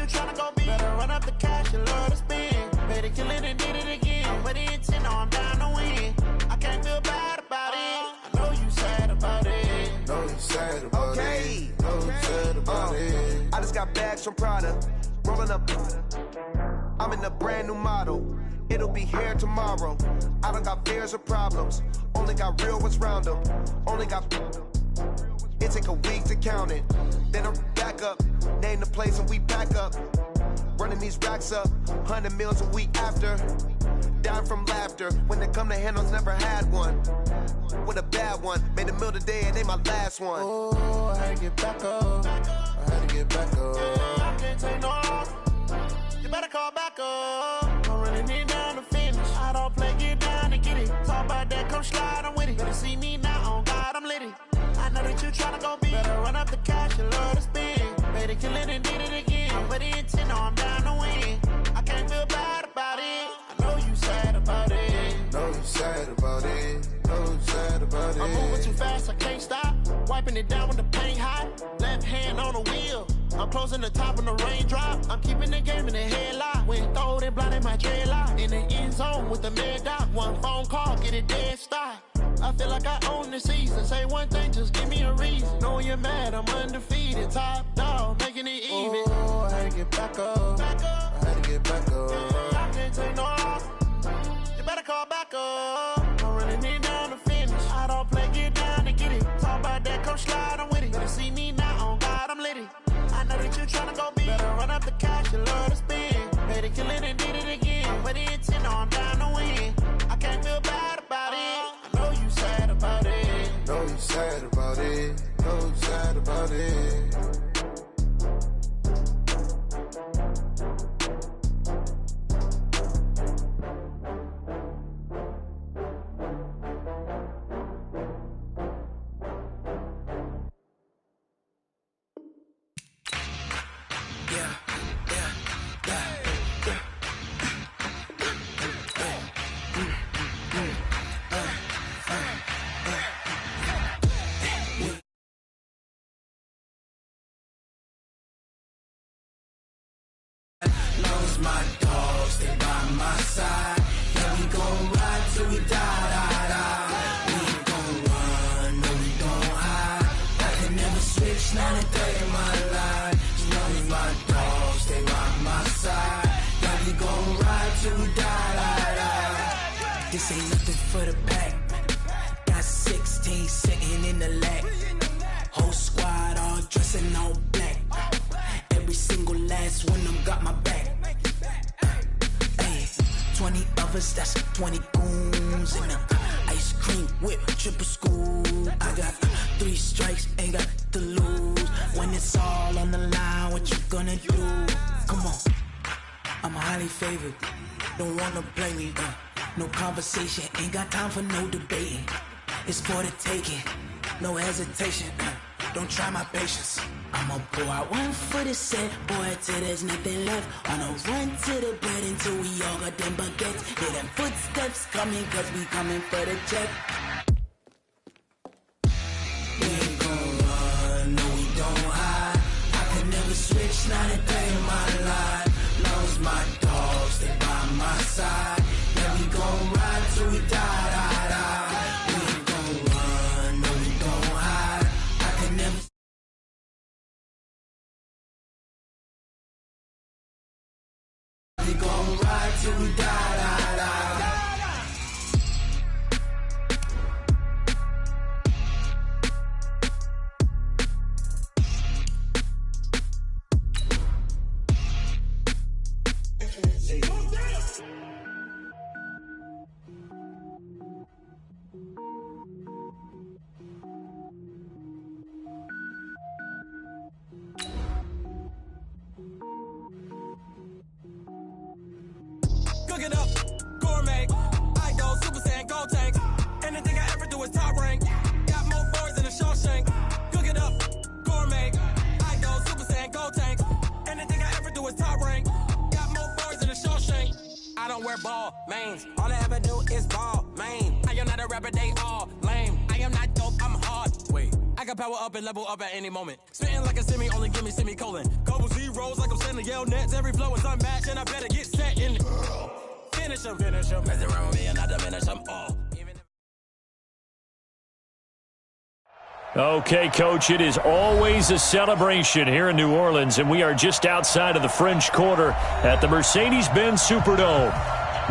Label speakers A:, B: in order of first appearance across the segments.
A: you tryna go be. Better run up the cash and love to spend. Better kill it and did it again. I'm with the intent, I'm down to win. I can't feel bad about it. I know you sad about it.
B: Know you sad about it. Know you sad about it.
C: I just got bags from Prada. Rolling up. I'm in a brand new model. It'll be here tomorrow. I don't got fears or problems. Only got real ones round them. Only got. It take a week to count it. Then I'm back up. Name the place and we back up. Running these racks up. 100 meals a week after. Dying from laughter. When they come to handles, never had one. With a bad one. Made a meal today and they my last one.
A: Oh, I had to get back up. I had to get back up. I can't take no loss. You better call back up. I'm running it down to finish. I don't play, get down to get it. Talk about that, come slide, I'm with it. Better see me now, on God, I'm litty. I know that you tryna go be. Better run up the cash and love to spend. Better kill it and did it again. I'm with the intent, I'm down to win. I can't feel bad about it. I know you sad about it.
B: Know you sad about it. Know you sad about it.
A: I'm moving too fast, I can't stop. Wiping it down when the paint hot. Left hand on the wheel. I'm closing the top when the raindrop. I'm keeping the game in the headlock. When throwed and blinded my dreadlock. In the end zone with the mad dot. One phone call, get it dead stop. I feel like I own the season. Say one thing, just give me a reason. Knowing you're mad, I'm undefeated. Top dog, making it even.
B: Oh, I had to get back up. I had to get back up.
A: I can't take no loss. You better call back up. I'm running it down to finish. I don't play, get down to get it. Talk about that, come slide, I'm with it. Better see me now, on God, I'm litty. I know that you tryna go be. Better run up the cash and love to spend. Better kill it and did it again. I'm with the intent, I'm down to win. I can't feel bad about it. I know you sad about it.
B: Know you sad about it. Know you sad about it.
D: Lost my dogs, they by my side. Yeah, we gon' ride till we die. We ain't gon' run, no, we don't hide. I can never switch, not a day in my life. Lost my dogs, they by my side. Yeah, we gon' ride till we die. This ain't nothing for the pack. Got 16 sitting in the lap. Whole squad all dressing all black. Every single last one of them got my back. Hey, 20 of us, that's 20 goons. And ice cream whip, triple scoop. I got 3 strikes, ain't got to lose. When it's all on the line, what you gonna do? Come on, I'm highly favored. Don't wanna play me, no conversation. Ain't got time for no debating. It's for the taking, no hesitation. Don't try my patience. I'ma pour out one for the set, boy, till there's nothing left. On a run to the bread until we all got them baguettes. Hear them footsteps coming, cause we coming for the check. We ain't gon' run, no, we don't hide. I can never switch, not a day in my life. Lost my dogs, they by my side. Yeah, we gon' ride till we die. We ain't gon' run, no, we don't hide. I can never. We gon' ride till we die.
E: Cook it up, gourmet. I go Super Saiyan, gold tank. Anything I ever do is top rank. Got more boys than a Shawshank. Cook it up, gourmet. I go Super Saiyan, gold tank. Anything I ever do is top rank. Got more boys than a Shawshank. I don't wear ball mains. All I ever do is ball main. I am not a rapper, they all lame. I am not dope, I'm hard. Wait, I can power up and level up at any moment. Spitting like a semi, only give me semicolon. Couple 0 rolls like I'm sending yell nets. Every flow is unmatched, and I better get set in. Finish him. Mess around with me and I diminish them all.
F: Okay, Coach, it is always a celebration here in New Orleans, and we are just outside of the French Quarter at the Mercedes-Benz Superdome.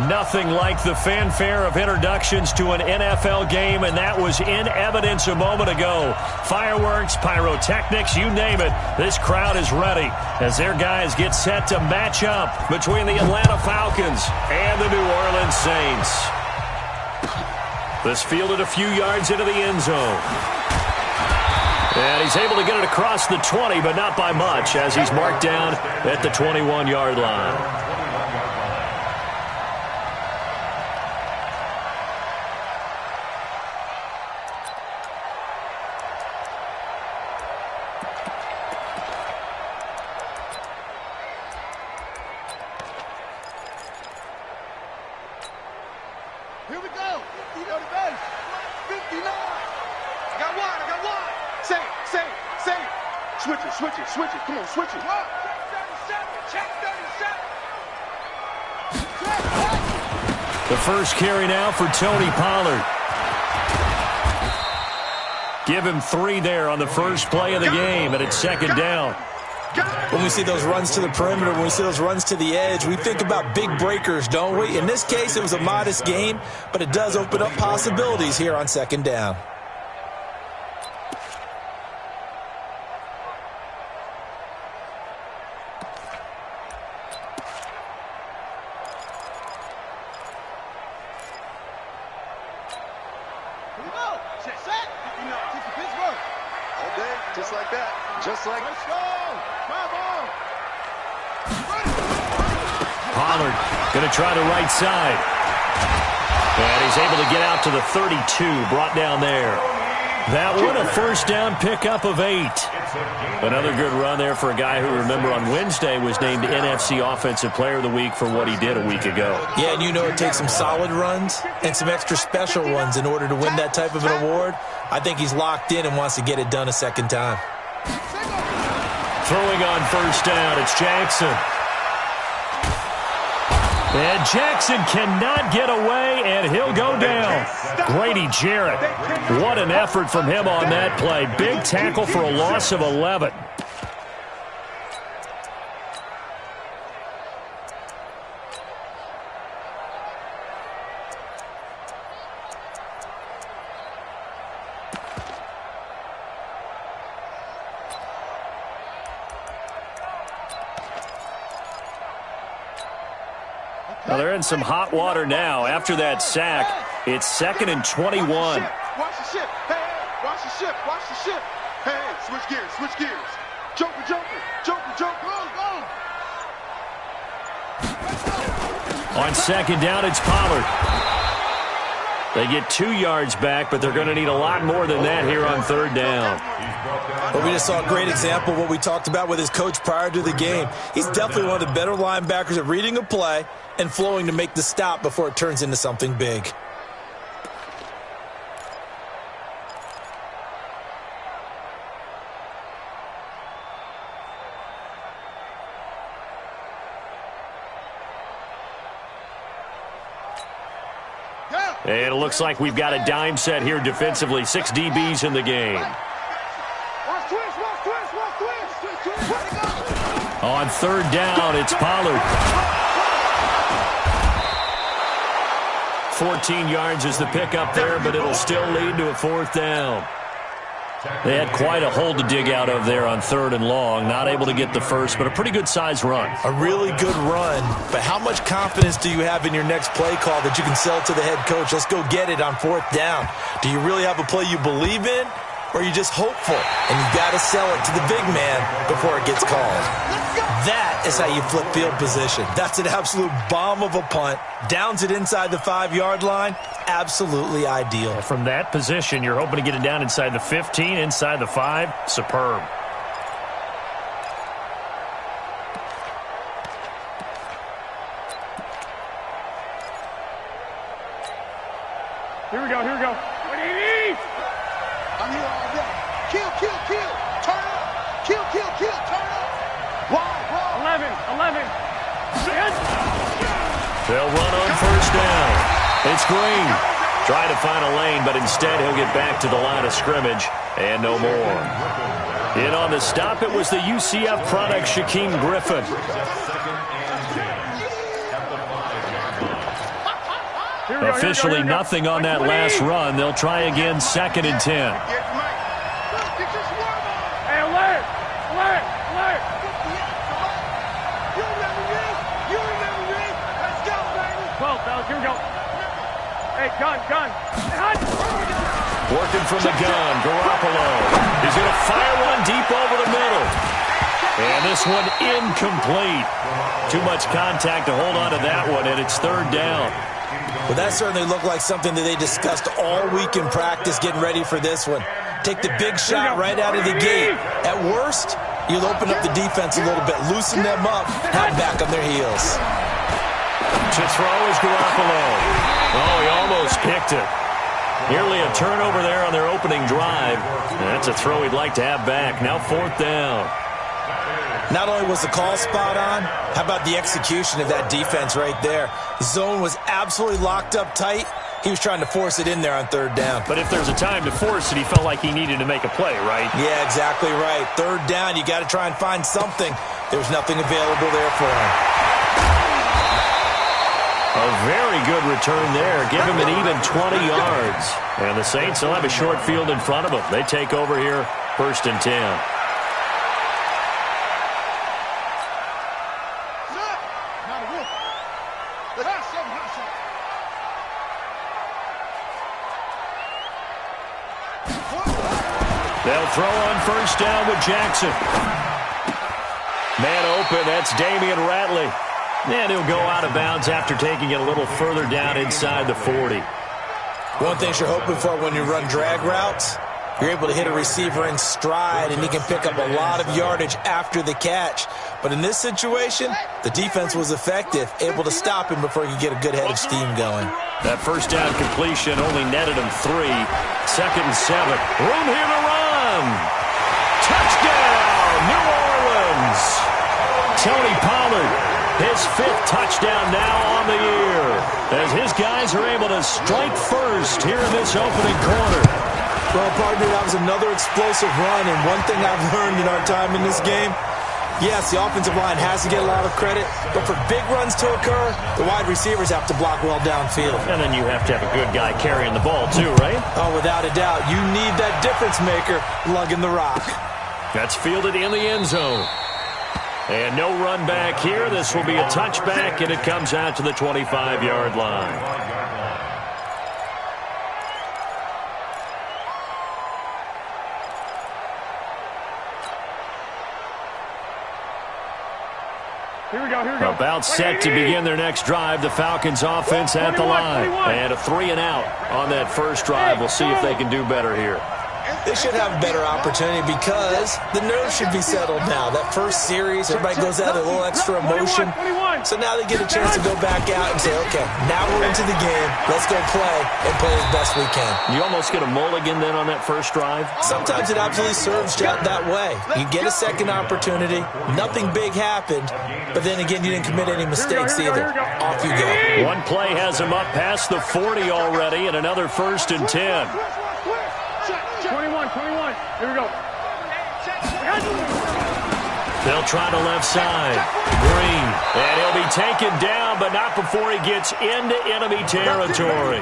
F: Nothing like the fanfare of introductions to an NFL game, and that was in evidence a moment ago. Fireworks, pyrotechnics, you name it. This crowd is ready as their guys get set to match up between the Atlanta Falcons and the New Orleans Saints. This fielded a few yards into the end zone. And he's able to get it across the 20, but not by much, as he's marked down at the 21-yard line.
C: Here we go. You know the base. 59. I got one. Say it. Switch it. Come on, switch it. Check 37.
F: The first carry now for Tony Pollard. Give him 3 there on the first play of the game, and it's second down.
G: When we see those runs to the perimeter, when we see those runs to the edge, we think about big breakers, don't we? In this case, it was a modest gain, but it does open up possibilities here on second down.
C: Here we go. Set. You know, take the Pittsburgh. All day, just like that. Let's go.
F: Pollard going to try the right side. And he's able to get out to the 32, brought down there. That one, a first down pickup of 8. Another good run there for a guy who, remember, on Wednesday was named NFC Offensive Player of the Week for what he did a week ago.
G: Yeah, and you know it takes some solid runs and some extra special ones in order to win that type of an award. I think he's locked in and wants to get it done a second time.
F: Throwing on first down, it's Jackson. And Jackson cannot get away, and he'll go down. Grady Jarrett, what an effort from him on that play. Big tackle for a loss of 11. Well, they're in some hot water now. After that sack, it's 2nd and 21.
C: Watch the ship. Hey, watch the ship. Hey, switch gears. Joker. Go.
F: On second down, it's Pollard. They get 2 yards back, but they're going to need a lot more than that here on third down.
G: Well, we just saw a great example of what we talked about with his coach prior to the game. He's definitely one of the better linebackers at reading a play and flowing to make the stop before it turns into something big.
F: And it looks like we've got a dime set here defensively. 6 DBs in the game. On third down, it's Pollard. 14 yards is the pickup there, but it'll still lead to a fourth down. They had quite a hole to dig out of there on third and long. Not able to get the first, but a pretty good-sized run.
G: A really good run, but how much confidence do you have in your next play call that you can sell to the head coach? Let's go get it on fourth down. Do you really have a play you believe in, or are you just hopeful? And you got to sell it to the big man before it gets called. That is how you flip field position. That's an absolute bomb of a punt. Downs it inside the 5-yard line. Absolutely ideal.
F: From that position, you're hoping to get it down inside the 15, inside the 5. Superb.
C: Here we go. What do you need? I'm here all day. Kill. Turn up. Kill. Turn up. Why?
F: It's Green. Trying to find a lane, but instead he'll get back to the line of scrimmage and no more. In on the stop, it was the UCF product, Shaquem Griffin. Officially nothing on that last run. They'll try again, 2nd and 10.
H: Here we go. Hey, gun.
F: Working from the gun, Garoppolo. He's going to fire one deep over the middle. And this one incomplete. Too much contact to hold on to that one, and it's 3rd down.
G: Well, that certainly looked like something that they discussed all week in practice getting ready for this one. Take the big shot right out of the gate. At worst, you'll open up the defense a little bit, loosen them up, have them back on their heels.
F: To throw is Garoppolo. Oh, he almost picked it. Nearly a turnover there on their opening drive. That's a throw he'd like to have back. Now 4th down.
G: Not only was the call spot on, how about the execution of that defense right there? The zone was absolutely locked up tight. He was trying to force it in there on 3rd down.
F: But if there's a time to force it, he felt like he needed to make a play, right?
G: Yeah, exactly right. 3rd down, you got to try and find something. There's nothing available there for him.
F: A very good return there. Give him an even 20 yards. And the Saints will have a short field in front of them. They take over here, 1st and 10. They'll throw on 1st down with Jackson. Man open, that's Damian Ratley. And he'll go out of bounds after taking it a little further down inside the 40.
G: One thing you're hoping for when you run drag routes, you're able to hit a receiver in stride, and he can pick up a lot of yardage after the catch. But in this situation, the defense was effective, able to stop him before he could get a good head of steam going.
F: That 1st down completion only netted him 3. 2nd and 7. Room here to run. Touchdown, New Orleans. Tony Pollard. His 5th touchdown now on the year as his guys are able to strike first here in this opening quarter.
G: Well, partner, that was another explosive run, and one thing I've learned in our time in this game, yes, the offensive line has to get a lot of credit, but for big runs to occur, the wide receivers have to block well downfield.
F: And then you have to have a good guy carrying the ball too, right?
G: Oh, without a doubt. You need that difference maker lugging the rock.
F: That's fielded in the end zone. And no run back here. This will be a touchback, and it comes out to the 25-yard line.
H: Here we go.
F: About set to begin their next drive. The Falcons offense at the line. And a 3 and out on that first drive. We'll see if they can do better here.
G: They should have a better opportunity because the nerves should be settled now. That first series, everybody goes out with a little extra emotion. So now they get a chance to go back out and say, okay, now we're into the game. Let's go play and play as best we can.
F: You almost get a mulligan then on that first drive?
G: Sometimes it absolutely serves that way. You get a second opportunity. Nothing big happened. But then again, you didn't commit any mistakes either. Off you go.
F: One play has him up past the 40 already, and another 1st and 10.
H: 21. Here we go.
F: They'll try the left side. Green. And he'll be taken down, but not before he gets into enemy territory.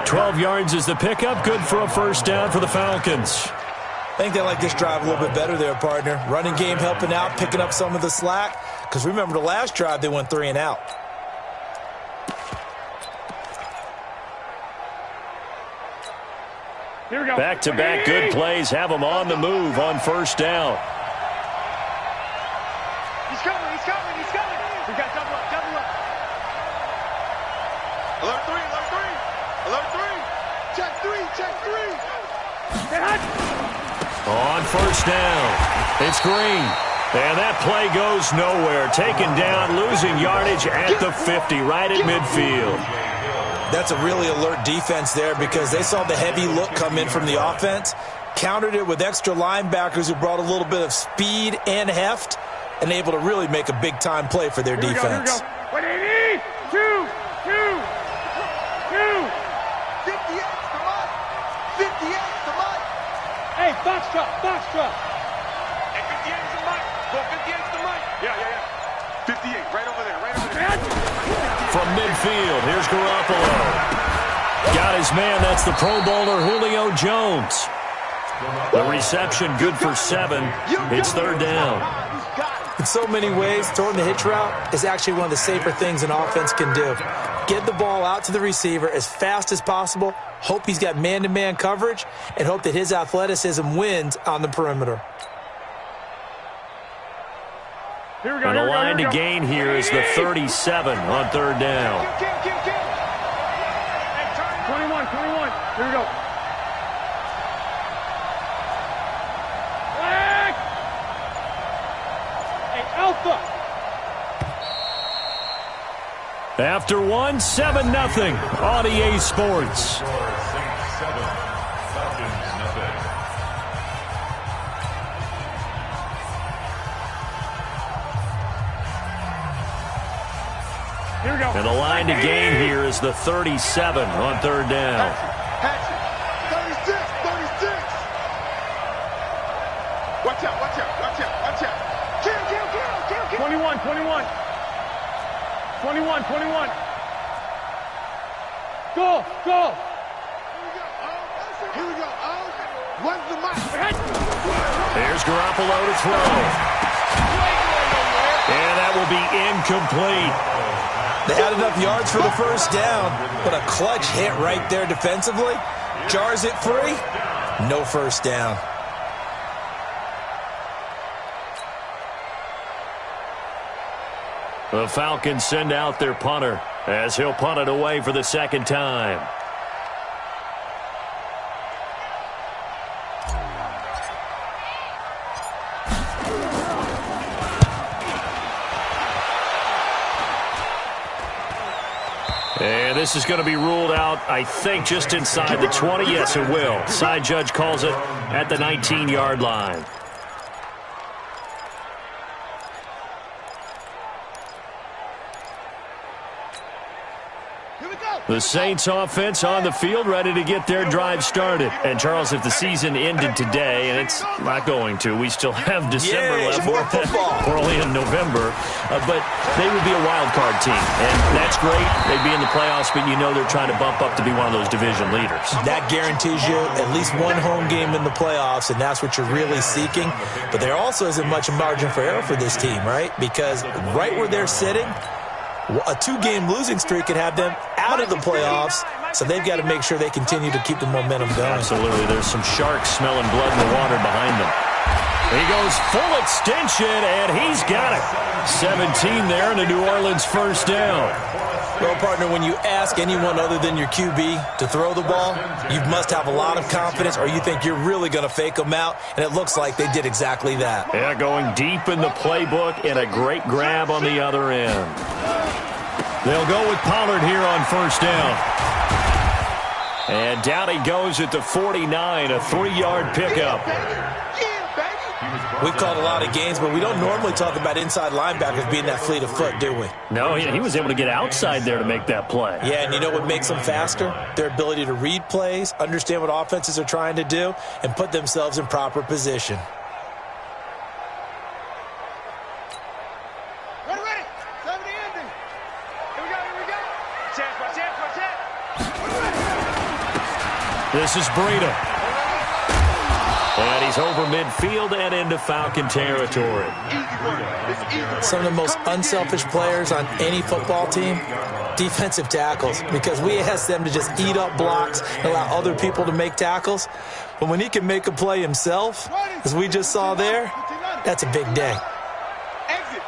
F: 12 yards is the pickup. Good for a 1st down for the Falcons.
G: I think they like this drive a little bit better there, partner. Running game helping out, picking up some of the slack. Because remember, the last drive, they went 3 and out.
H: Here we go.
F: Back-to-back good plays have them on the move on 1st down.
H: He's coming. We got double up.
B: Alert 3. Check 3.
F: On 1st down, it's Green. And that play goes nowhere. Taken down, losing yardage at the 50, right at midfield.
G: That's a really alert defense there because they saw the heavy look come in from the offense, countered it with extra linebackers who brought a little bit of speed and heft, and able to really make a big-time play for their defense.
H: Here we go. 2.
C: 58's the mic.
H: Hey, box truck, box truck.
I: Hey, 58's the mic. Go, 58's the mic. Yeah. 58, right over there, right over there.
F: From midfield, here's Garoppolo. Got his man, that's the Pro Bowler Julio Jones. The reception good for 7. It's 3rd down.
G: In so many ways, throwing the hitch route is actually one of the safer things an offense can do. Get the ball out to the receiver as fast as possible, hope he's got man-to-man coverage, and hope that his athleticism wins on the perimeter.
H: Here we go,
F: And the line to gain here is the 37 on 3rd down.
H: 21. Here we go. Flag! Hey, Alpha!
F: After 1, 7-0 on EA Sports.
H: Here we go.
F: And the line to gain here is the 37 on 3rd down.
C: Hatchet. 36. Watch out. Kill.
H: 21. Go.
C: Here we go. What's the mic?
F: There's Garoppolo to throw. And that will be incomplete.
G: They had enough yards for the first down, but a clutch hit right there defensively. Jars it free. No first down.
F: The Falcons send out their punter as he'll punt it away for the 2nd time. And this is going to be ruled out, I think, just inside the 20. Yes, it will. Side judge calls it at the 19-yard line. The Saints offense on the field, ready to get their drive started. And, Charles, if the season ended today, and it's not going to, we still have December left.
G: More football.
F: We're only in November. But they would be a wild card team. And that's great. They'd be in the playoffs, but you know they're trying to bump up to be one of those division leaders.
G: That guarantees you at least one home game in the playoffs, and that's what you're really seeking. But there also isn't much margin for error for this team, right? Because right where they're sitting, a 2-game losing streak could have them out of the playoffs, so they've got to make sure they continue to keep the momentum going.
F: Absolutely. There's some sharks smelling blood in the water behind them. He goes full extension, and he's got it. 17 there, and a New Orleans first down.
G: Well, partner, when you ask anyone other than your QB to throw the ball, you must have a lot of confidence, or you think you're really going to fake them out, and it looks like they did exactly that.
F: Yeah, going deep in the playbook, and a great grab on the other end. They'll go with Pollard here on first down. And down he goes at the 49, a 3-yard pickup.
G: We've called a lot of games, but we don't normally talk about inside linebackers being that fleet of foot, do we?
F: No, he was able to get outside there to make that play.
G: Yeah, and you know what makes them faster? Their ability to read plays, understand what offenses are trying to do, and put themselves in proper position.
C: Ready. 70 ending. Here we go. Chance.
F: This is Breida. And he's over midfield and into Falcon territory.
G: Some of the most unselfish players on any football team, defensive tackles, because we ask them to just eat up blocks and allow other people to make tackles. But when he can make a play himself, as we just saw there, that's a big day.
C: Exit.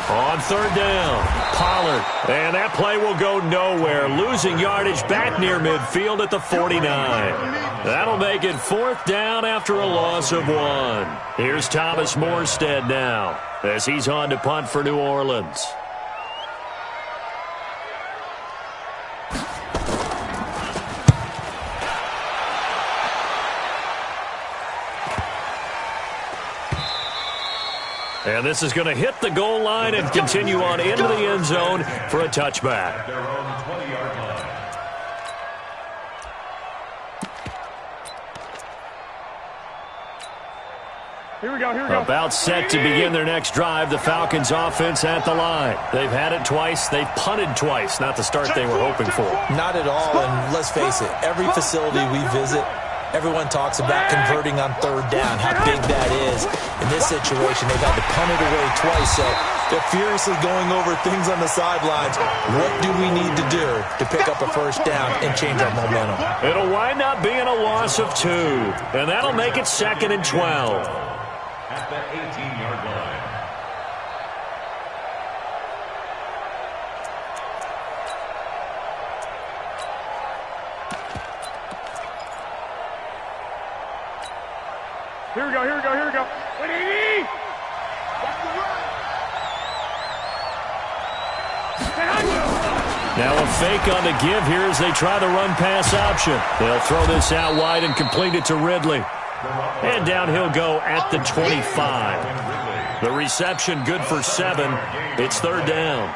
F: On third down, Pollard. And that play will go nowhere. Losing yardage back near midfield at the 49. That'll make it 4th down after a loss of 1. Here's Thomas Morstead now as he's on to punt for New Orleans. And this is going to hit the goal line and continue on into the end zone for a touchback.
I: They're on the 20-yard line.
H: Here we go.
F: About set to begin their next drive, the Falcons offense at the line. They've had it twice. They've punted twice. Not the start they were hoping for.
G: Not at all, and let's face it, every facility we visit, everyone talks about converting on third down, how big that is. In this situation, they've had to punt it away twice, so they're furiously going over things on the sidelines. What do we need to do to pick up a first down and change our momentum?
F: It'll wind up being a loss of 2, and that'll make it 2nd and 12.
J: At the 18-yard line.
H: Here we go. What do you need? That's the run.
F: Now a fake on the give here as they try the run-pass option. They'll throw this out wide and complete it to Ridley. And down he'll go at the 25. The reception good for 7. It's 3rd down.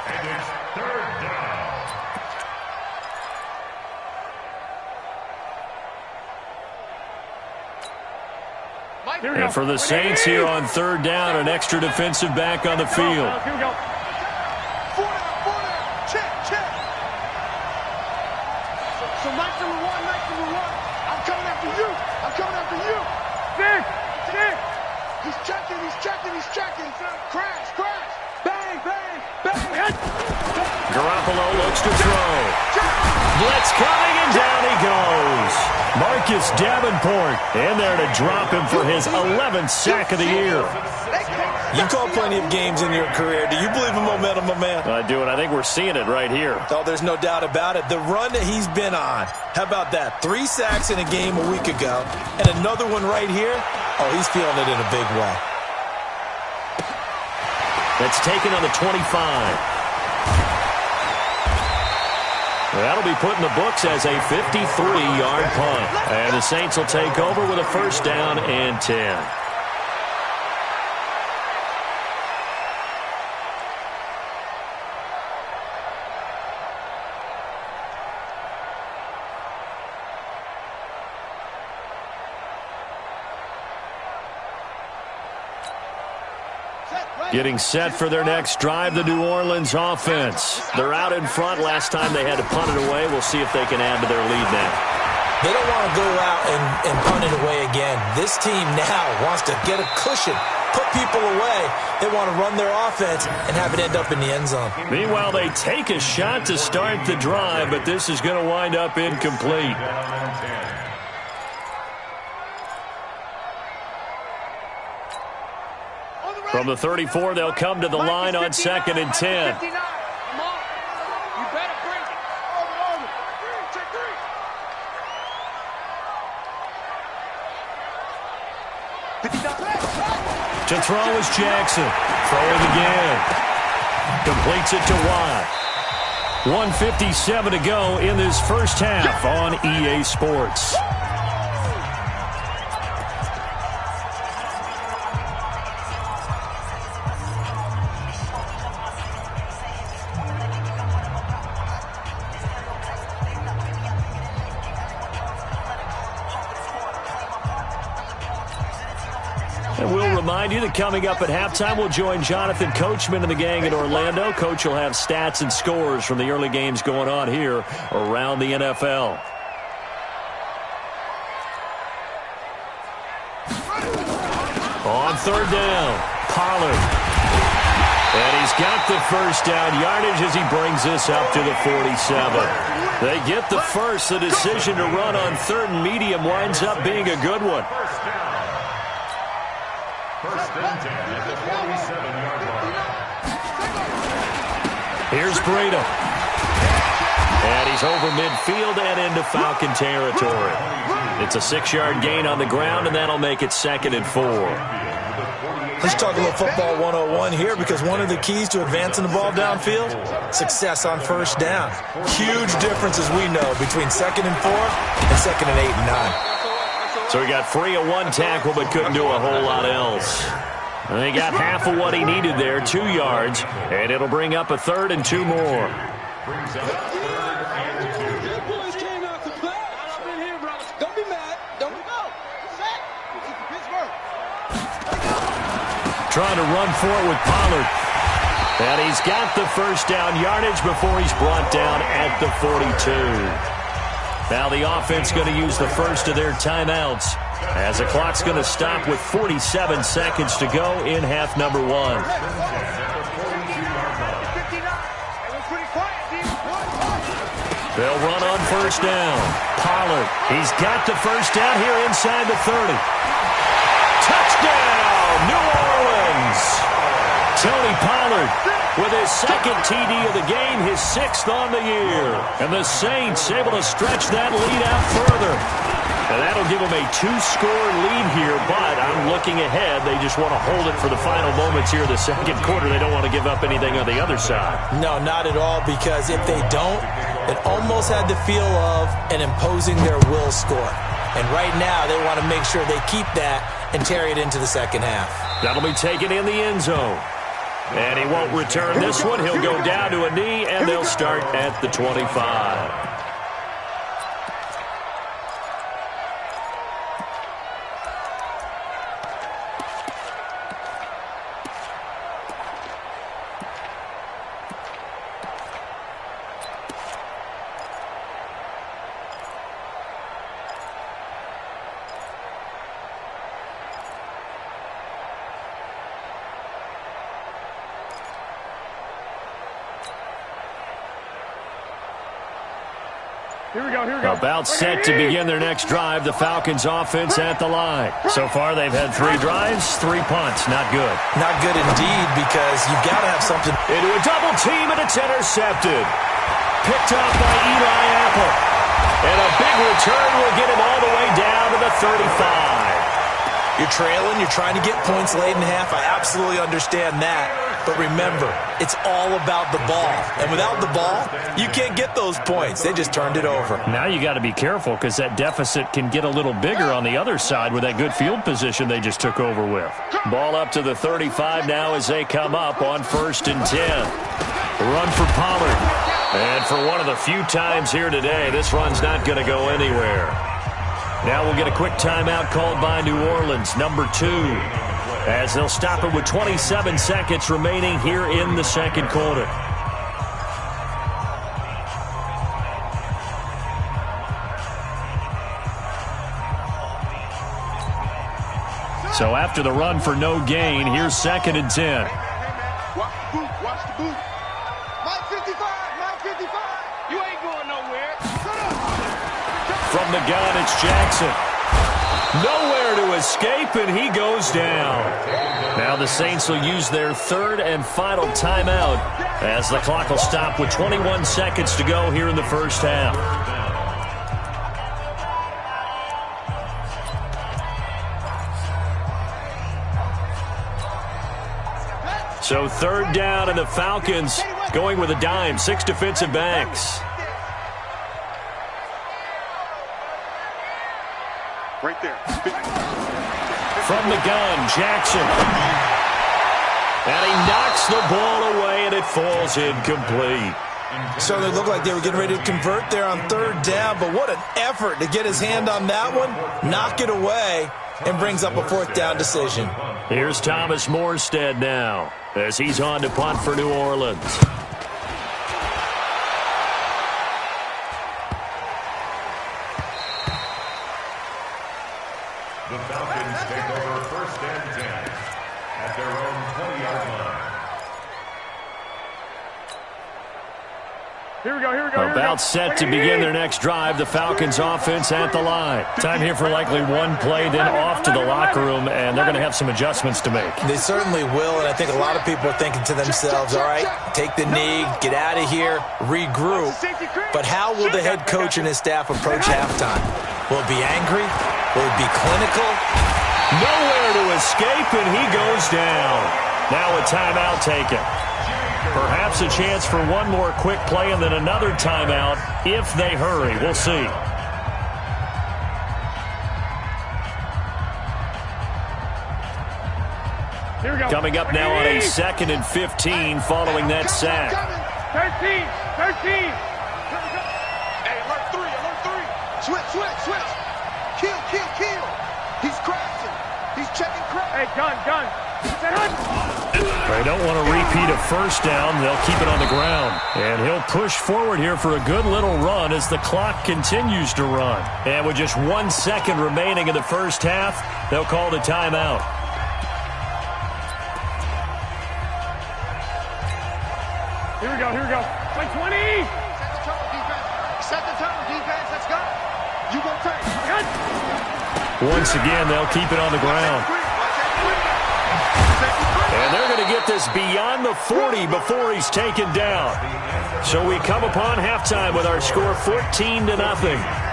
J: And it's 3rd down.
F: And for the Saints here on 3rd down, an extra defensive back on the field.
H: Here we go.
C: 4 down. Check. So night number one. I'm coming after you. Stick. He's checking. Crash. Bang.
F: Garoppolo looks to throw. Blitz coming, and down he goes. Marcus Davenport in there to drop him for his 11th sack of the year.
G: You call plenty of games in your career. Do you believe in momentum, my man?
F: I do, and I think we're seeing it right here.
G: Oh, there's no doubt about it. The run that he's been on, how about that? 3 sacks in a game a week ago, and another one right here. Oh, he's feeling it in a big way.
F: That's taken on the 25. That'll be put in the books as a 53-yard punt. And the Saints will take over with a 1st down and 10. Getting set for their next drive, the New Orleans offense. They're out in front. Last time they had to punt it away. We'll see if they can add to their lead now.
G: They don't want to go out and punt it away again. This team now wants to get a cushion, put people away. They want to run their offense and have it end up in the end zone.
F: Meanwhile, they take a shot to start the drive, but this is going to wind up incomplete. From the 34, they'll come to the line on 2nd and 10.
H: Come on. You better bring it. Over. Check 3.
F: To throw is Jackson. Throwing again. Completes it to Watt. 1:57 to go in this first half on EA Sports. And we'll remind you that coming up at halftime, we'll join Jonathan Coachman and the gang in Orlando. Coach will have stats and scores from the early games going on here around the NFL. On 3rd down, Pollard. And he's got the 1st down yardage as he brings this up to the 47. They get the first. The decision to run on 3rd and medium winds up being a good one.
J: First and 10 at the 47-yard line.
F: Here's Breida. And he's over midfield and into Falcon territory. It's a 6-yard gain on the ground, and that'll make it 2nd and 4.
G: Let's talk about football 101 here, because one of the keys to advancing the ball downfield, success on 1st down. Huge differences we know between 2nd and 4 and 2nd and 8 and 9.
F: So he got free of 1 tackle but couldn't do a whole lot else. And he got half of what he needed there, 2 yards, and it'll bring up a 3rd and 2 more.
J: Brings up 3rd and 2.
E: Good boys came out to play. Right up in here, brothers. Don't be mad. Don't be mad. Set. Pittsburgh.
F: trying to run for it with Pollard. And he's got the first down yardage before he's brought down at the 42. Now the offense going to use the first of their timeouts as the clock's going to stop with 47 seconds to go in half number 1. They'll run on first down. Pollard, he's got the first down here inside the 30. Touchdown, New Orleans! Tony Pollard with his second TD of the game, his 6th on the year. And the Saints able to stretch that lead out further. And that'll give them a 2-score lead here, but I'm looking ahead. They just want to hold it for the final moments here of the second quarter. They don't want to give up anything on the other side.
G: No, not at all, because if they don't, it almost had the feel of an imposing their will score. And right now, they want to make sure they keep that and carry it into the second half.
F: That'll be taken in the end zone. And he won't return this one. He'll go down to a knee, and they'll start at the 25. About set to begin their next drive, the Falcons offense at the line. So far, they've had 3 drives, 3 punts. Not good.
G: Not good indeed, because you've got to have something.
F: Into a double team, and it's intercepted. Picked up by Eli Apple. And a big return will get him all the way down to the 35.
G: You're trailing. You're trying to get points late in half. I absolutely understand that. But remember, it's all about the ball. And without the ball, you can't get those points. They just turned it over.
F: Now you got to be careful because that deficit can get a little bigger on the other side with that good field position they just took over with. Ball up to the 35 now as they come up on 1st and 10. Run for Pollard. And for one of the few times here today, this run's not going to go anywhere. Now we'll get a quick timeout called by New Orleans, number 2. As they'll stop it with 27 seconds remaining here in the second quarter. So after the run for no gain, here's 2nd and 10.
H: Watch the boot. Mike 55, Mike 55. You ain't going nowhere.
F: From the gun, it's Jackson. Nowhere to escape, and he goes down. Now the Saints will use their 3rd and final timeout as the clock will stop with 21 seconds to go here in the first half. So 3rd down, and the Falcons going with a dime, 6 defensive backs.
I: Right there.
F: From the gun, Jackson. And he knocks the ball away, and it falls incomplete.
G: So they looked like they were getting ready to convert there on 3rd down, but what an effort to get his hand on that one, knock it away, and brings up a 4th down decision.
F: Here's Thomas Morstead now as he's on to punt for New Orleans.
J: The Falcons take over 1st and 10 at their own 20-yard line.
H: Here we go.
F: About set to begin their next drive, the Falcons offense at the line. Time here for likely one play, then off to the locker room, and they're going to have some adjustments to make.
G: They certainly will, and I think a lot of people are thinking to themselves, all right, take the knee, get out of here, regroup. But how will the head coach and his staff approach halftime? Will it be angry? Will it be clinical?
F: Nowhere to escape, and he goes down. Now a timeout taken. Perhaps a chance for one more quick play and then another timeout if they hurry. We'll see. Coming up now on a 2nd and 15 following that sack.
H: 13.
I: Hey, alert 3.
C: Switch. Kill. He's crashing. He's checking crash.
H: Hey, gun.
F: They don't want to repeat a first down. They'll keep it on the ground. And he'll push forward here for a good little run as the clock continues to run. And with just 1 second remaining in the first half, they'll call the timeout.
K: Here we go, here we go. Play 20!
H: Set the tone, defense. Let's go. You go first.
F: Once again, they'll keep it on the ground. And they're going to get this beyond the 40 before he's taken down. So we come upon halftime with our score 14-0.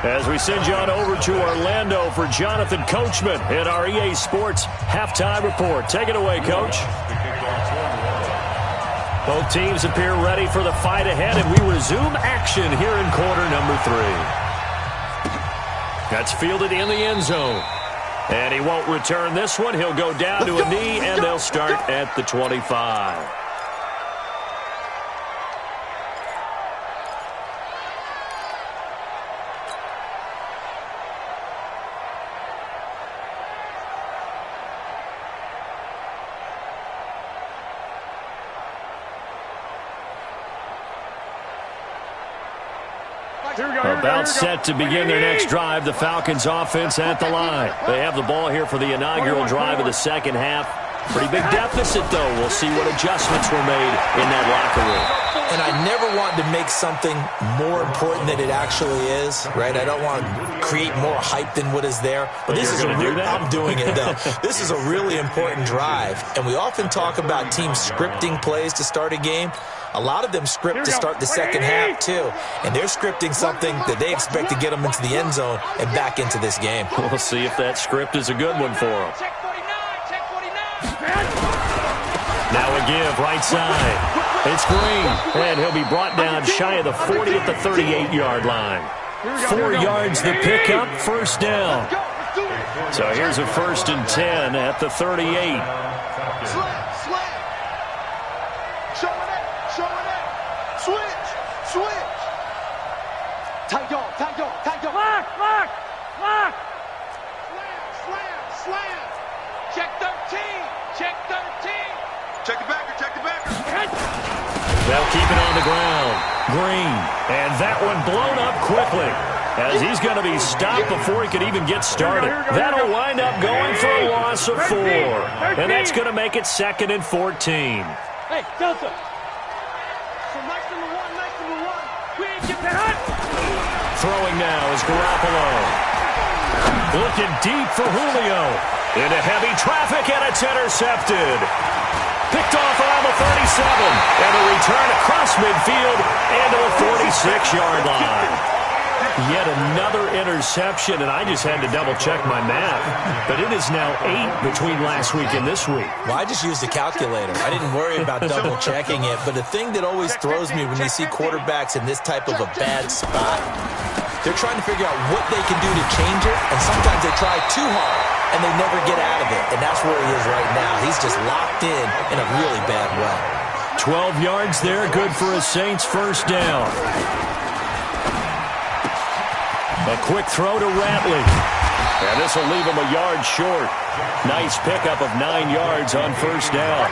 F: As we send you on over to Orlando for Jonathan Coachman in our EA Sports halftime report. Take it away, Coach. Both teams appear ready for the fight ahead, and we resume action here in quarter number 3. That's fielded in the end zone. And he won't return this one. He'll go down to a knee, and they'll start at the 25. About set to begin their next drive, the Falcons offense at the line. They have the ball here for the inaugural drive of the second half. Pretty big deficit, though. We'll see what adjustments were made in that locker room.
G: And I never want to make something more important than it actually is, right? I don't want to create more hype than what is there. But this is I'm doing it, though. This is a really important drive. And we often talk about teams scripting plays to start a game. A lot of them script to start the second half, too. And they're scripting something that they expect to get them into the end zone and back into this game.
F: We'll see if that script is a good one for them. Now a give, right side. It's Green, and he'll be brought down shy of the 40 at the 38-yard line. 4 yards the pickup, first down. So here's a 1st and 10 at the 38.
H: Switch. Tight dog.
K: Lock.
H: Slam. Check 13. Check the backer.
F: They'll keep it on the ground. Green, and that one blown up quickly as he's going to be stopped before he could even get started. That'll wind up going for a loss of 4. And that's going to make it 2nd and 14.
K: Hey, Delta.
F: Throwing now is Garoppolo. Looking deep for Julio. Into heavy traffic, and it's intercepted. Picked off around the 37. And a return across midfield into the 46-yard line. Yet another interception, and I just had to double-check my math. But it is now 8 between last week and this week.
G: Well, I just used a calculator. I didn't worry about double-checking it. But the thing that always throws me when you see quarterbacks in this type of a bad spot, they're trying to figure out what they can do to change it, and sometimes they try too hard, and they never get out of it. And that's where he is right now. He's just locked in a really bad way.
F: 12 yards there, good for a Saints first down. A quick throw to Ratley. And this will leave him a yard short. Nice pickup of 9 yards on first down.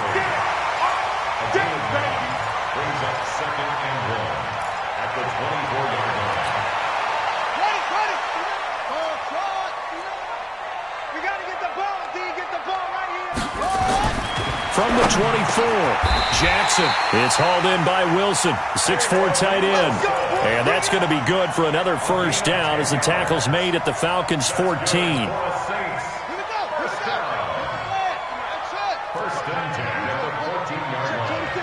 J: Brings up 2nd and 1 at the 24-yard line.
H: Ready. We got to get the ball, D. Get the ball right here.
F: From the 24, Jackson. It's hauled in by Wilson, 6'4" tight end. And that's going to be good for another first down as the tackle's made at the Falcons' 14.
J: First and 10 at the 14-yard line.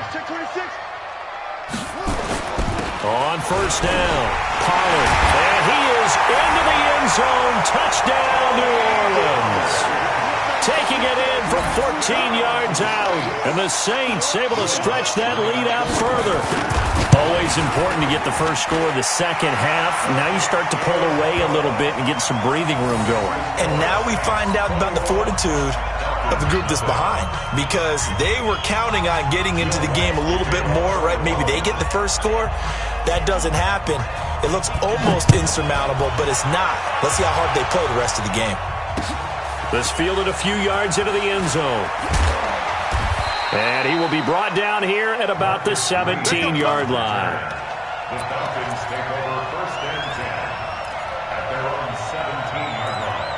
F: On first down, Pollard. And he is into the end zone. Touchdown, New Orleans. Taking it in from 14 yards out. And the Saints able to stretch that lead out further. Always important to get the first score of the second half. Now you start to pull away a little bit and get some breathing room going.
G: And now we find out about the fortitude of the group that's behind, because they were counting on getting into the game a little bit more, right? Maybe they get the first score. That doesn't happen. It looks almost insurmountable, but it's not. Let's see how hard they play the rest of the game.
F: This fielded a few yards into the end zone. And he will be brought down here at about the 17-yard line.
J: The Falcons take over 1st and 10 at their own 17-yard line.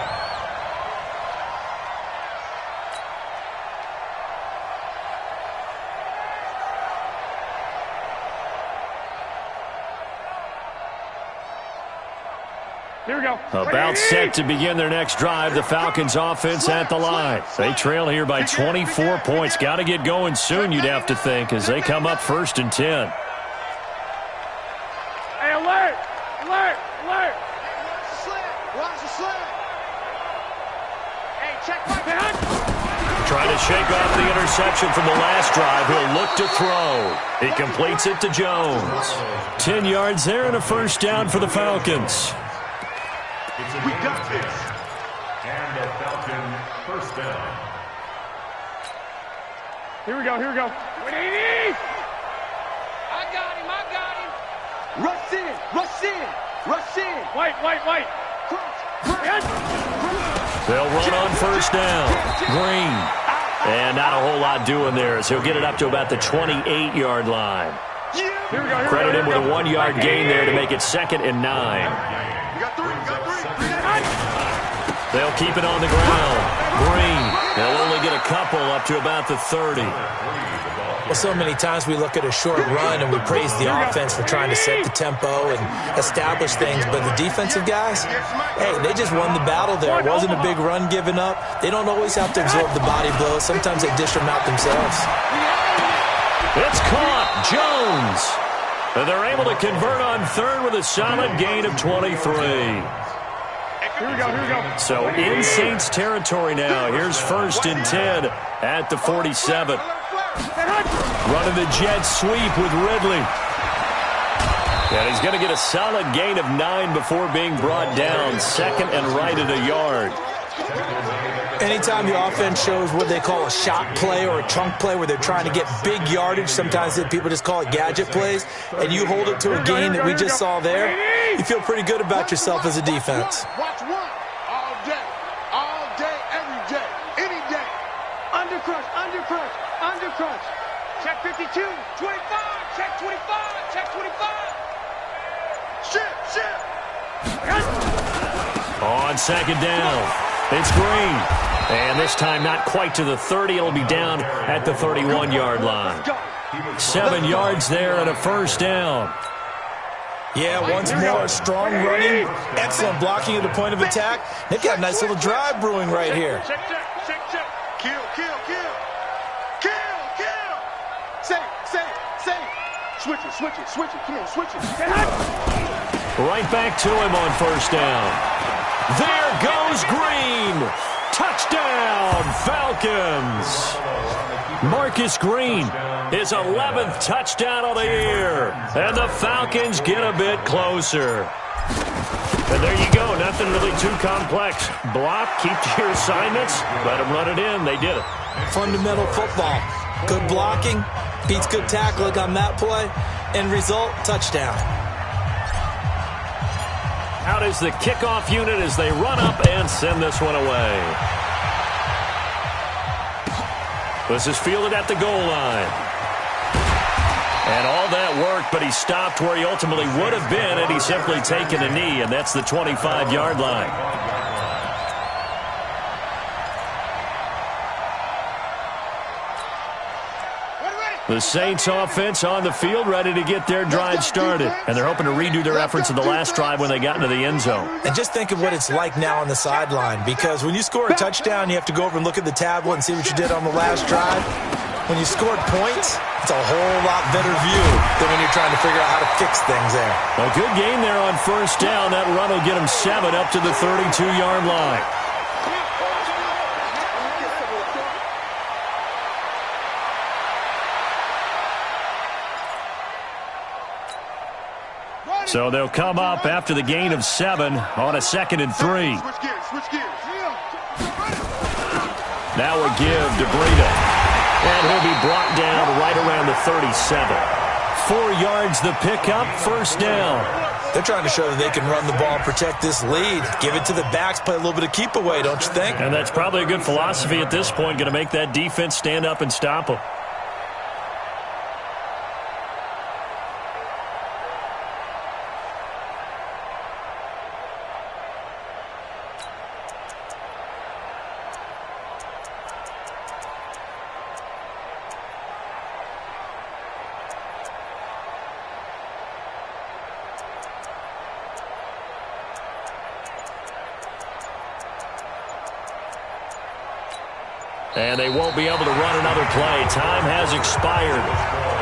K: Here we go.
F: About set to begin their next drive. The Falcons offense at the line. They trail here by 24 points. Got to get going soon, you'd have to think, as they come up 1st and 10.
K: Hey, alert! Alert! Alert!
H: Watch the slip. Hey, check my back.
F: Trying to shake off the interception from the last drive. He'll look to throw. He completes it to Jones. 10 yards there and a 1st down for the Falcons.
J: We got this. And the Falcon 1st down.
K: Here we go. Here we go. 180!
H: I got him. Rush in.
K: White.
F: They'll run on 1st down. Green. And not a whole lot doing there as he'll get it up to about the 28-yard line.
K: Here we go.
F: Credit him with a 1-yard gain there to make it 2nd and 9. They'll keep it on the ground. Green. They'll only get a couple up to about the 30.
G: Well, so many times we look at a short run and we praise the offense for trying to set the tempo and establish things, but the defensive guys, hey, they just won the battle there. It wasn't a big run given up. They don't always have to absorb the body blows. Sometimes they dish them out themselves.
F: It's caught. Jones. And they're able to convert on 3rd with a solid gain of 23.
K: Here we go.
F: So in Saints territory now. Here's 1st and 10 at the 47. Running the jet sweep with Ridley. And he's going to get a solid gain of 9 before being brought down. 2nd and right at a yard.
G: Anytime the offense shows what they call a shot play or a chunk play where they're trying to get big yardage, sometimes people just call it gadget plays, and you hold it to a gain that we just saw there, you feel pretty good about yourself as a defense.
H: Watch one. All day, every day, any day. Undercrush. Check 52, 25, check 25, check 25. Shit.
F: On 2nd down, it's Green. And this time not quite to the 30. It'll be down at the 31-yard line. 7 yards there and a 1st down.
G: Yeah, once more, strong running, excellent blocking at the point of attack. They've got a nice little drive brewing right here.
H: Check. Kill. Say. Switch it. Come on, switch it.
F: Right back to him on 1st down. There goes Green. Touchdown, Falcons. Marcus Green, his 11th touchdown of the year. And the Falcons get a bit closer. And there you go. Nothing really too complex. Block, keep to your assignments, let them run it in. They did it.
G: Fundamental football. Good blocking, beats good tackling on that play. End result, touchdown.
F: Out is the kickoff unit as they run up and send this one away. This is fielded at the goal line. And all that worked, but he stopped where he ultimately would have been had he simply taken a knee, and that's the 25-yard line. The Saints offense on the field ready to get their drive started. And they're hoping to redo their efforts in the last drive when they got into the end zone.
G: And just think of what it's like now on the sideline, because when you score a touchdown, you have to go over and look at the tablet and see what you did on the last drive. When you scored points, it's a whole lot better view than when you're trying to figure out how to fix things there.
F: A good gain there on 1st down. That run will get him 7 up to the 32-yard line. So they'll come up after the gain of 7 on a 2nd and 3. Now a give to Breida. And he'll be brought down right around the 37. 4 yards the pickup, 1st down.
G: They're trying to show that they can run the ball, protect this lead. Give it to the backs, play a little bit of keep away, don't you think?
F: And that's probably a good philosophy at this point, going to make that defense stand up and stop them. And they won't be able to run another play. Time has expired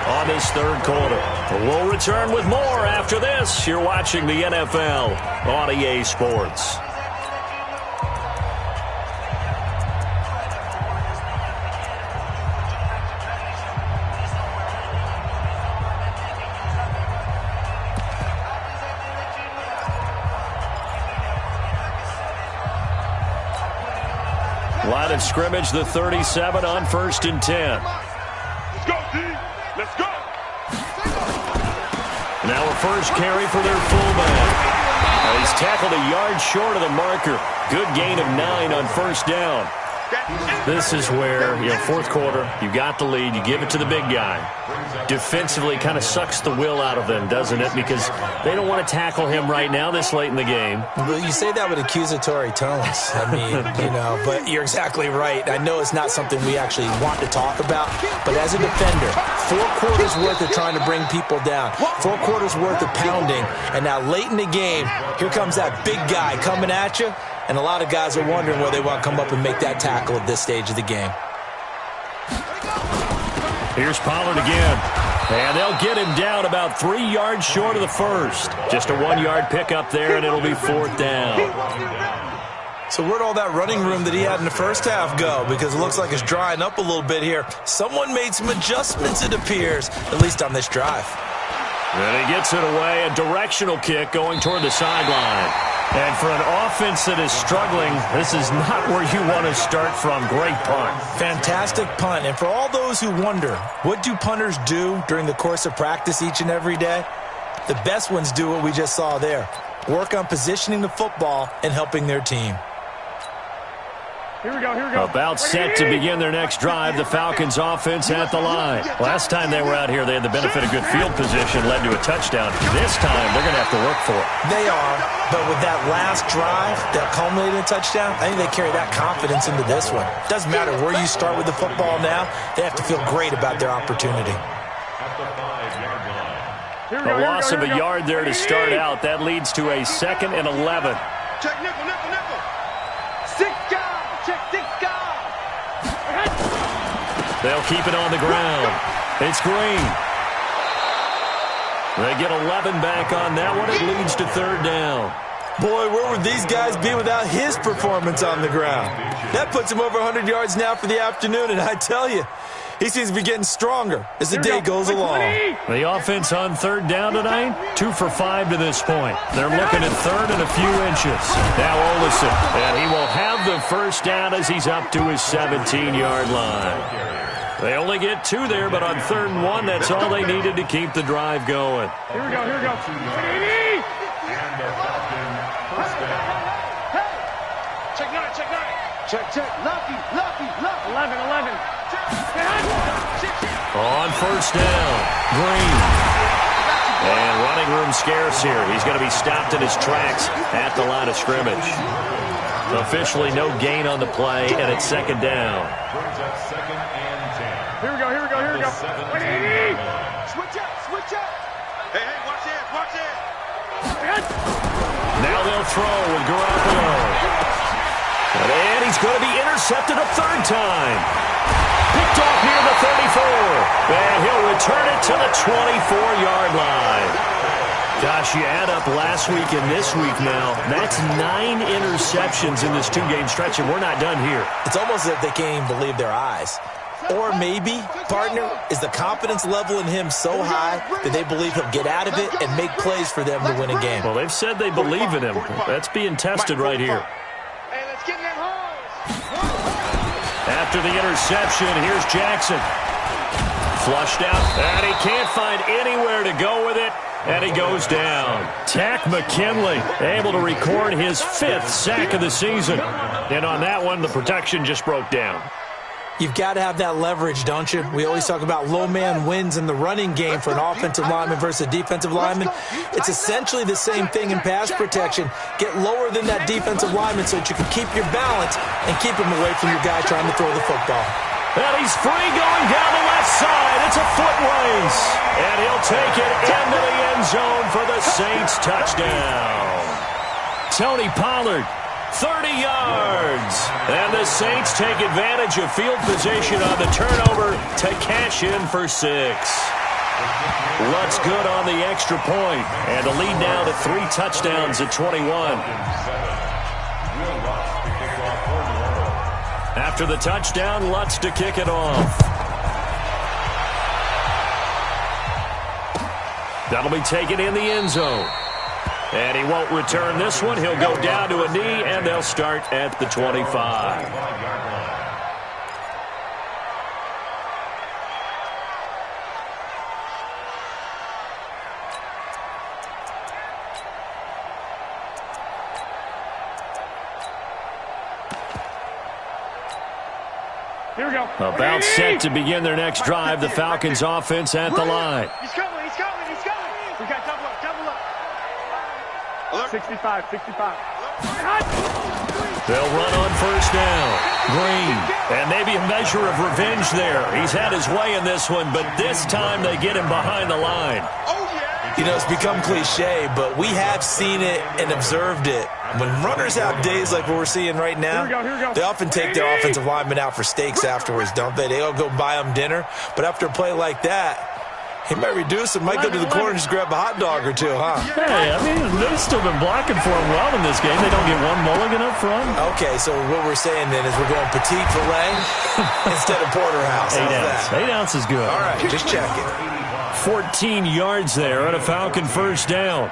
F: on this third quarter. We'll return with more after this. You're watching the NFL on EA Sports. Line of scrimmage, the 37 on 1st and 10.
I: Let's go, D. Let's go.
F: Now a first carry for their fullback. He's tackled a yard short of the marker. Good gain of 9 on 1st down. This is where, fourth quarter, you got the lead, you give it to the big guy. Defensively, kind of sucks the will out of them, doesn't it? Because they don't want to tackle him right now this late in the game.
G: Well, you say that with accusatory tones. I mean, but you're exactly right. I know it's not something we actually want to talk about, but as a defender, 4 quarters worth of trying to bring people down, 4 quarters worth of pounding, and now late in the game, here comes that big guy coming at you. And a lot of guys are wondering whether they want to come up and make that tackle at this stage of the game.
F: Here's Pollard again. And they'll get him down about 3 yards short of the first. Just a 1-yard pickup there, and it'll be 4th down.
G: So where'd all that running room that he had in the first half go? Because it looks like it's drying up a little bit here. Someone made some adjustments, it appears, at least on this drive.
F: And he gets it away, a directional kick going toward the sideline. And for an offense that is struggling, this is not where you want to start from. Great punt.
G: Fantastic punt. And for all those who wonder, what do punters do during the course of practice each and every day? The best ones do what we just saw there. Work on positioning the football and helping their team.
K: Here we go.
F: About set to begin their next drive, the Falcons offense at the line. Last time they were out here, they had the benefit of good field position, led to a touchdown. This time, they're going to have to work for it.
G: They are, but with that last drive that culminated in a touchdown, I think they carry that confidence into this one. Doesn't matter where you start with the football now, they have to feel great about their opportunity.
F: A loss of a yard there to start out. That leads to a 2nd and 11.
H: Check nickel. 6 guys. Check 6 guys.
F: They'll keep it on the ground. It's Green. They get 11 back on that one. It leads to 3rd down.
G: Boy, where would these guys be without his performance on the ground? That puts him over 100 yards now for the afternoon, and I tell you, he seems to be getting stronger as the day goes along.
F: The offense on 3rd down tonight, 2 for 5 to this point. They're looking at 3rd and a few inches. Now Olsen, and he will have the first down as he's up to his 17-yard line. They only get 2 there, but on 3rd and 1, that's all they needed to keep the drive going.
K: Here we go.
H: Check 9. Check. Lucky.
K: 11.
F: On 1st down, Green. And running room scarce here. He's going to be stopped in his tracks at the line of scrimmage. Officially no gain on the play, and it's 2nd down.
K: Here we go. 180.
H: Switch up. Hey, watch it.
F: Now they'll throw with Garoppolo. And he's going to be intercepted a 3rd time. Picked off near the 34. And he'll return it to the 24-yard line. Gosh, you add up last week and this week now. That's 9 interceptions in this 2-game stretch, and we're not done here.
G: It's almost as if they can't even believe their eyes. Or maybe, partner, is the confidence level in him so high that they believe he'll get out of it and make plays for them to win a game.
F: Well, they've said they believe in him. That's being tested right here.
H: Hey, let's get in that hole.
F: After the interception, here's Jackson. Flushed out, and he can't find anywhere to go with it, and he goes down. Tack McKinley able to record his 5th sack of the season. And on that one, the protection just broke down.
G: You've got to have that leverage, don't you? We always talk about low man wins in the running game for an offensive lineman versus a defensive lineman. It's essentially the same thing in pass protection. Get lower than that defensive lineman so that you can keep your balance and keep him away from your guy trying to throw the football.
F: And he's free going down the left side. It's a foot race. And he'll take it into the end zone for the Saints touchdown. Tony Pollard 30 yards. And the Saints take advantage of field position on the turnover to cash in for 6. Lutz good on the extra point, and a lead now to 3 touchdowns at 21. After the touchdown, Lutz to kick it off. That'll be taken in the end zone. And he won't return this one. He'll go down to a knee, and they'll start at the 25.
K: Here we go.
F: About set to begin their next drive. The Falcons offense at the line.
H: He's coming, he's coming, he's coming. We got double up, double up.
K: 65.
F: They'll run on first down. Green. And maybe a measure of revenge there. He's had his way in this one, but this time they get him behind the line.
G: You know, it's become cliche, but we have seen it and observed it. When runners have days like what we're seeing right now,
K: Here we go.
G: they often take their offensive linemen out for steaks afterwards, don't they? They'll go buy them dinner. But after a play like that, he might reduce it, might go to the corner and just grab a hot dog or two, huh?
F: Hey, I mean, they've still been blocking for him well in this game. They don't get one mulligan up front.
G: Okay, so what we're saying then is we're going petite filet instead of porterhouse. How's that?
F: 8 ounce is good.
G: All right, just checking.
F: 14 yards there and a Falcon first down.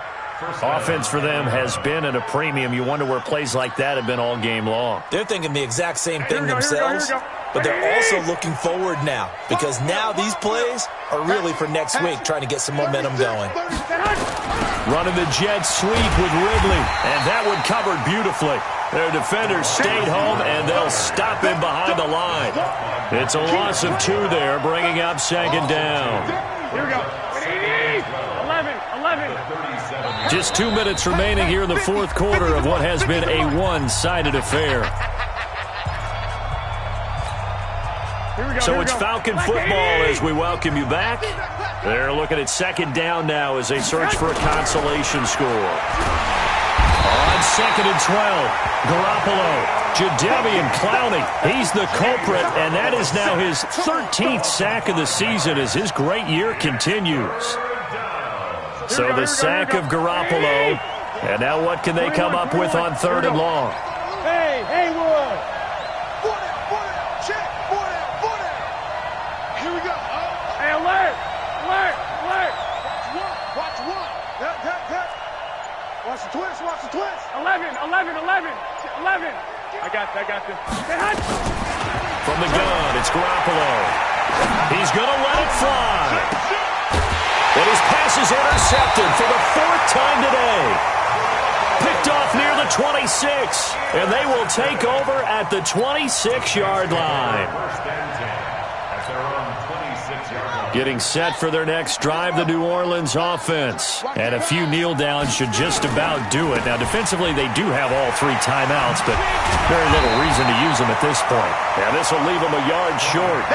F: Offense for them has been at a premium. You wonder where plays like that have been all game long.
G: They're thinking the exact same thing themselves, but they're also looking forward now because now these plays are really for next week, trying to get some momentum going.
F: Running the jet sweep with Ridley, and that one covered beautifully. Their defenders stayed home, and they'll stop him behind the line. It's a loss of 2 there, bringing up second down.
K: Here we go. 11.
F: Just 2 minutes remaining here in the fourth quarter of what has been a one-sided affair. So it's Falcon football as we welcome you back. They're looking at second down now as they search for a consolation score. On second and 12, Garoppolo, Jadeveon Clowney. He's the culprit, and that is now his 13th sack of the season as his great year continues. So the sack of Garoppolo, and now what can they come up with on third and long?
K: Hey, Haywood.
H: Check, here we go.
K: Hey, alert.
H: Watch one. Watch the twist.
K: 11. I got this.
F: From the gun, it's Garoppolo. He's going to let it fly. And his pass is intercepted for the 4th time today. Picked off near the 26, and they will take over at the 26-yard line. Getting set for their next drive, the New Orleans offense. And a few kneel downs should just about do it. Now, defensively, they do have all 3 timeouts, but very little reason to use them at this point. Now, this will leave them a yard short.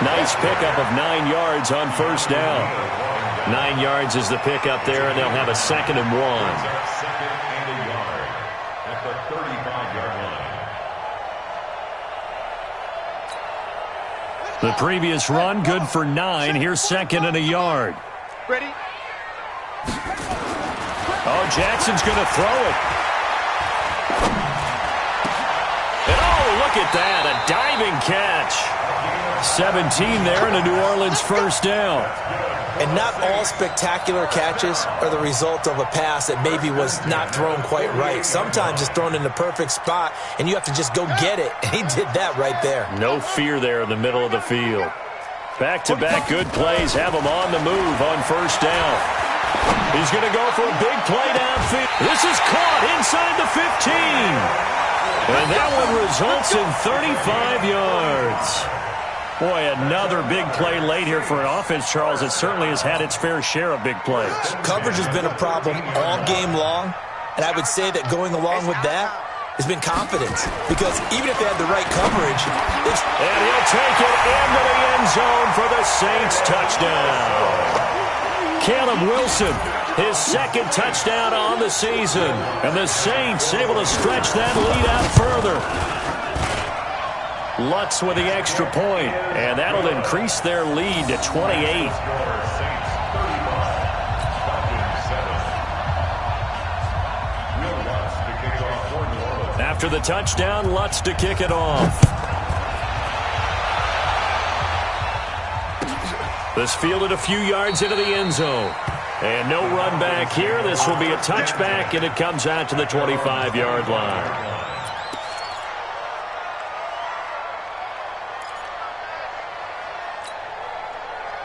F: Nice pickup of 9 yards on first down. 9 yards is the pickup there, and they'll have a 2nd and 1.
J: At the 35-yard line.
F: The previous run, good for 9. Here's 2nd and a yard.
H: Ready?
F: Oh, Jackson's going to throw it. And oh, look at that, a diving catch. 17 there and a New Orleans first down.
G: And not all spectacular catches are the result of a pass that maybe was not thrown quite right. Sometimes it's thrown in the perfect spot, and you have to just go get it. And he did that right there.
F: No fear there in the middle of the field. Back-to-back good plays have him on the move on first down. He's going to go for a big play downfield. This is caught inside the 15. And that one results in 35 yards. Boy, another big play late here for an offense, Charles. It certainly has had its fair share of big plays.
G: Coverage has been a problem all game long, and I would say that going along with that has been confidence. Because even if they had the right coverage,
F: and he'll take it into the end zone for the Saints touchdown. Caleb Wilson His second touchdown on the season. And the Saints able to stretch that lead out further. Lutz with the extra point, and that'll increase their lead to 28. After the touchdown, Lutz to kick it off. This fielded a few yards into the end zone. And no run back here. This will be a touchback, and it comes out to the 25-yard line.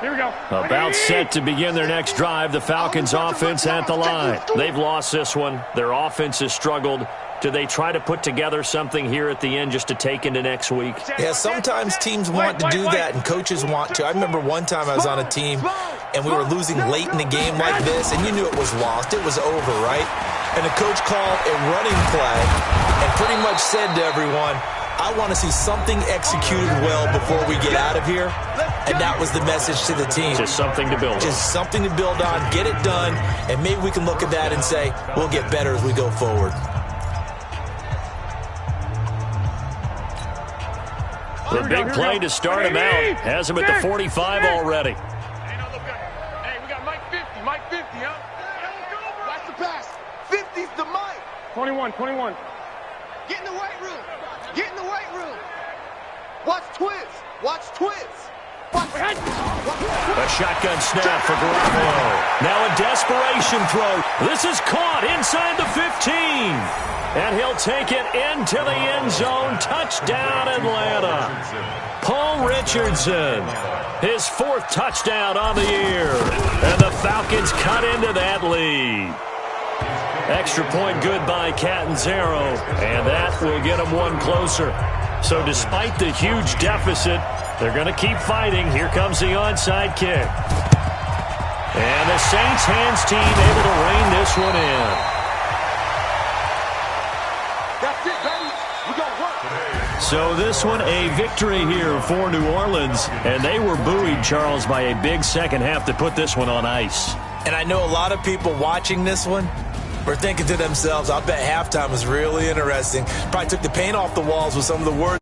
K: Here we go.
F: About set to begin their next drive. The Falcons offense at the line. They've lost this one. Their offense has struggled. Do they try to put together something here at the end just to take into next week?
G: Yeah, sometimes teams want to do that and coaches want to. I remember one time I was on a team and we were losing late in the game like this, and you knew it was lost. It was over, right? And the coach called a running play and pretty much said to everyone, I want to see something executed well before we get out of here. And that was the message to the team.
F: Just something to build on.
G: Just something to build on, get it done, and maybe we can look at that and say, we'll get better as we go forward.
F: The big play to start him out. Has him at the 45 already.
H: Hey, no, look good. Hey, we got Mike 50. Mike 50, huh? Watch the pass. 50's the Mike.
K: 21.
H: Get in the weight room. Get in the weight room. Watch twins. Watch twins.
F: A shotgun snap for Garoppolo. Now a desperation throw. This is caught inside the 15. And he'll take it into the end zone. Touchdown, Atlanta. Paul Richardson, his fourth touchdown on the year. And the Falcons cut into that lead. Extra point good by Catanzaro, and that will get them one closer. So despite the huge deficit, they're going to keep fighting. Here comes the onside kick. And the Saints hands team able to rein this one in.
H: That's it, baby. We got work.
F: So this one a victory here for New Orleans, and they were buoyed, Charles, by a big second half to put this one on ice.
G: And I know a lot of people watching this one were thinking to themselves, I bet halftime was really interesting. Probably took the paint off the walls with some of the words.